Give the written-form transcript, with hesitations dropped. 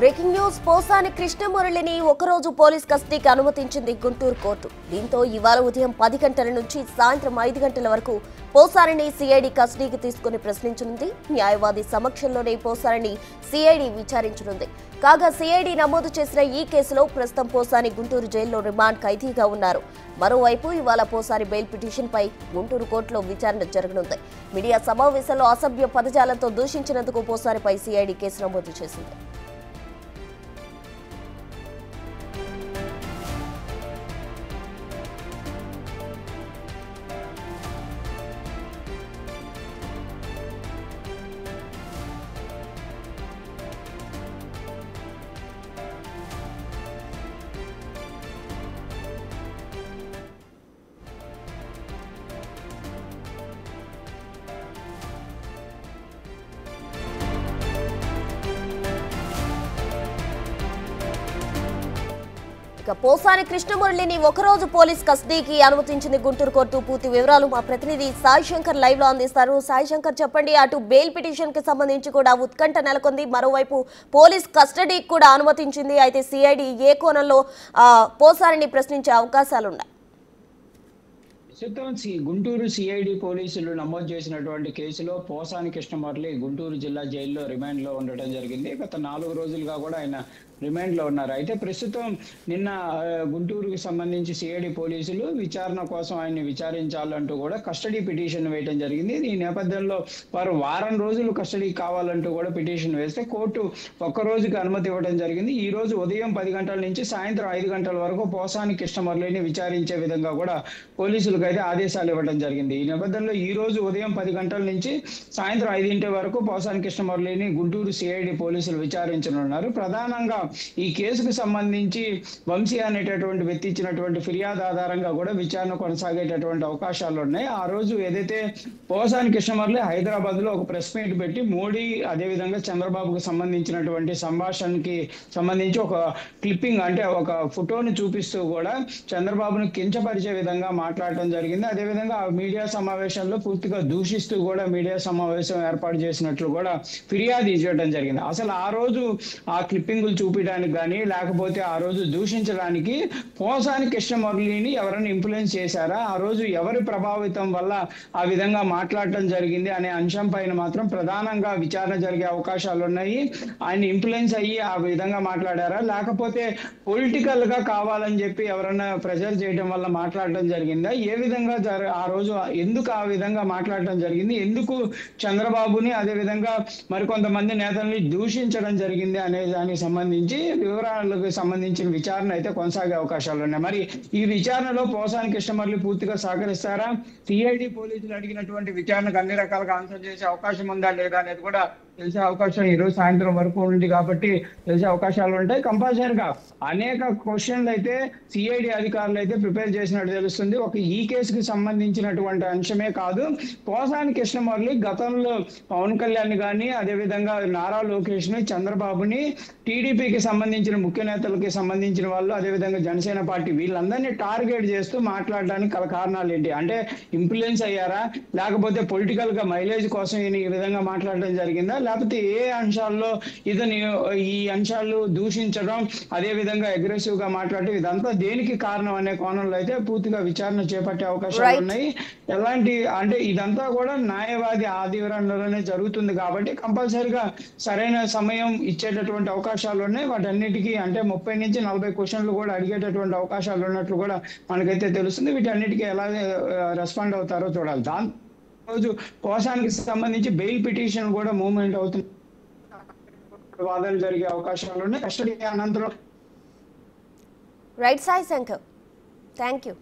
Breaking news Posani కృష్ణమురళిని ఒకరోజు police కస్టడీకి అనుమతించింది గుంటూరు కోర్టు. దీంతో ఇవాళ ఉదయం 10 గంటల నుంచి సాయంత్రం 5 గంటల వరకు పోసానిని సిఐడి కస్టడీకి తీసుకుని ప్రశ్నించనుంది. న్యాయవాది సమక్షంలోనే పోసానిని సిఐడి విచారించనుంది. కాగా సిఐడి నమోదు చేసిన ఈ కేసులో ప్రస్తుతం పోసాని గుంటూరు జైల్లో రిమాండ్ ఖైదీగా ఉన్నారు. మరోవైపు ఇవాళ పోసాని బెయిల్ పిటిషన్పై గుంటూరు కోర్టులో విచారణ జరగనుంది. మీడియా సమావేశంలో అసభ్య పదజాలంతో దూషించినందుకు పోసానిపై సిఐడి కేసు నమోదు చేసింది. పోసాని కృష్ణమురళిని ఒకరోజు పోలీస్ కస్టడీకి అనుమతించింది గుంటూరు కోర్టు. పూర్తి వివరాలు మా ప్రతినిధి సాయి శంకర్ లైవ్ లో అందిస్తారు. సాయి శంకర్, చెప్పండి. అటు బెయిల్ పిటిషన్ కి సంబంధించి కూడా ఉత్కంఠ నెలకొంది. మరోవైపు పోలీస్ కస్టడీకి కూడా అనుమతించింది. అయితే సిఐడి ఏ కోణంలో పోసానిని ప్రశ్నించే అవకాశాలున్నాయి? ప్రస్తుతం గుంటూరు సిఐడి పోలీసులు నమోదు చేసినటువంటి కేసులో పోసాని కృష్ణమురళి గుంటూరు జిల్లా జైల్లో రిమాండ్ లో ఉండటం జరిగింది. గత 4 రోజులుగా కూడా ఆయన రిమాండ్ లో ఉన్నారు. అయితే ప్రస్తుతం నిన్న గుంటూరుకు సంబంధించి సిఐడి పోలీసులు విచారణ కోసం ఆయన్ని విచారించాలంటూ కూడా కస్టడీ పిటిషన్ వేయడం జరిగింది. ఈ నేపథ్యంలో వారు వారం రోజులు కస్టడీ కావాలంటూ కూడా పిటిషన్ వేస్తే కోర్టు ఒక్క రోజుకి అనుమతి ఇవ్వడం జరిగింది. ఈ రోజు ఉదయం 10 గంటల నుంచి సాయంత్రం 5 గంటల వరకు పోసాని కృష్ణమురళిని విచారించే విధంగా కూడా పోలీసులకు అయితే ఆదేశాలు ఇవ్వడం జరిగింది. ఈ నేపథ్యంలో ఈ రోజు ఉదయం 10 గంటల నుంచి సాయంత్రం 5 వరకు పోసాని కృష్ణమురళిని గుంటూరు సిఐడి పోలీసులు విచారించనున్నారు. ప్రధానంగా ఈ కేసుకు సంబంధించి వంశీ అనేటటువంటి వ్యక్తి ఇచ్చినటువంటి ఫిర్యాదు ఆధారంగా కూడా విచారణ కొనసాగేటటువంటి అవకాశాలు ఉన్నాయి. ఆ రోజు ఏదైతే పోసాని కృష్ణమురళి హైదరాబాద్ లో ఒక ప్రెస్ మీట్ పెట్టి మోడీ అదేవిధంగా చంద్రబాబుకు సంబంధించినటువంటి సంభాషణకి సంబంధించి ఒక క్లిప్పింగ్, అంటే ఒక ఫోటోని చూపిస్తూ కూడా చంద్రబాబును కించపరిచే విధంగా మాట్లాడటం జరిగింది. అదేవిధంగా ఆ మీడియా సమావేశంలో పూర్తిగా దూషిస్తూ కూడా మీడియా సమావేశం ఏర్పాటు చేసినట్లు కూడా ఫిర్యాదు ఇవ్వడం జరిగింది. అసలు ఆ రోజు ఆ క్లిప్పింగులు చూపించడానికి కానీ లేకపోతే ఆ రోజు దూషించడానికి పోసాని కృష్ణమురళిని ఎవరైనా ఇన్ఫ్లుయెన్స్ చేశారా, ఆ రోజు ఎవరి ప్రభావితం వల్ల ఆ విధంగా మాట్లాడటం జరిగింది అనే అంశం పైన మాత్రం ప్రధానంగా విచారణ జరిగే అవకాశాలు ఉన్నాయి. ఆయన ఇన్ఫ్లుయెన్స్ అయ్యి ఆ విధంగా మాట్లాడారా, లేకపోతే పొలిటికల్ గా కావాలని చెప్పి ఎవరైనా ప్రెజర్ చేయడం వల్ల మాట్లాడటం జరిగిందా, ఏ విధంగా ఆ రోజు ఎందుకు ఆ విధంగా మాట్లాడటం జరిగింది, ఎందుకు చంద్రబాబుని అదే విధంగా మరికొంతమంది నేతల్ని దూషించడం జరిగింది అనే దానికి సంబంధించి వివరాలకు సంబంధించిన విచారణ అయితే కొనసాగే అవకాశాలు ఉన్నాయి. మరి ఈ విచారణలో పోసాని కృష్ణమురళి పూర్తిగా సహకరిస్తారా, సిఐడి పోలీసులు అడిగినటువంటి విచారణకు అన్ని రకాలుగా ఆన్సర్ చేసే అవకాశం ఉందా లేదా అనేది కూడా తెలిసే అవకాశం ఈ రోజు సాయంత్రం వరకు ఉంది కాబట్టి తెలిసే అవకాశాలు ఉంటాయి. కంపల్సరీగా అనేక క్వశ్చన్లు అయితే సిఐడి అధికారులు అయితే ప్రిపేర్ చేసినట్టు తెలుస్తుంది. ఒక ఈ కేసుకి సంబంధించినటువంటి అంశమే కాదు, పోసాని కృష్ణమురళి గతంలో పవన్ కళ్యాణ్ కానీ అదేవిధంగా నారా లోకేష్ ని చంద్రబాబుని టీడీపీకి సంబంధించిన ముఖ్య నేతలకి సంబంధించిన వాళ్ళు అదేవిధంగా జనసేన పార్టీ వీళ్ళందరినీ టార్గెట్ చేస్తూ మాట్లాడడానికి గల కారణాలు ఏంటి, అంటే ఇన్ఫ్లుయెన్స్ అయ్యారా, లేకపోతే పొలిటికల్ గా మైలేజ్ కోసం ఈ విధంగా మాట్లాడడం జరిగిందా, లేకపోతే ఏ అంశాల్లో ఇతని ఈ అంశాలు దూషించడం అదే విధంగా అగ్రెసివ్ గా మాట్లాడటం ఇదంతా దేనికి కారణం అనే కోణంలో అయితే పూర్తిగా విచారణ చేపట్టే అవకాశాలు ఉన్నాయి. ఎలాంటి అంటే ఇదంతా కూడా న్యాయవాది ఆదివరణలోనే జరుగుతుంది కాబట్టి కంపల్సరీగా సరైన సమయం ఇచ్చేటటువంటి అవకాశాలు ఉన్నాయి. వాటన్నిటికీ అంటే 30 నుంచి 40 క్వశ్చన్లు కూడా అడిగేటటువంటి అవకాశాలు ఉన్నట్లు కూడా మనకైతే తెలుస్తుంది. వీటన్నిటికీ ఎలా రెస్పాండ్ అవుతారో చూడాలి. దాని రోజు పోసానికి సంబంధించి బెయిల్ పిటిషన్ కూడా మూవ్మెంట్ అవుతుంది, వాదనలు జరిగే అవకాశాలు ఉన్నాయి. కస్టడీ అనంతరం right Sai Shankar, thank you.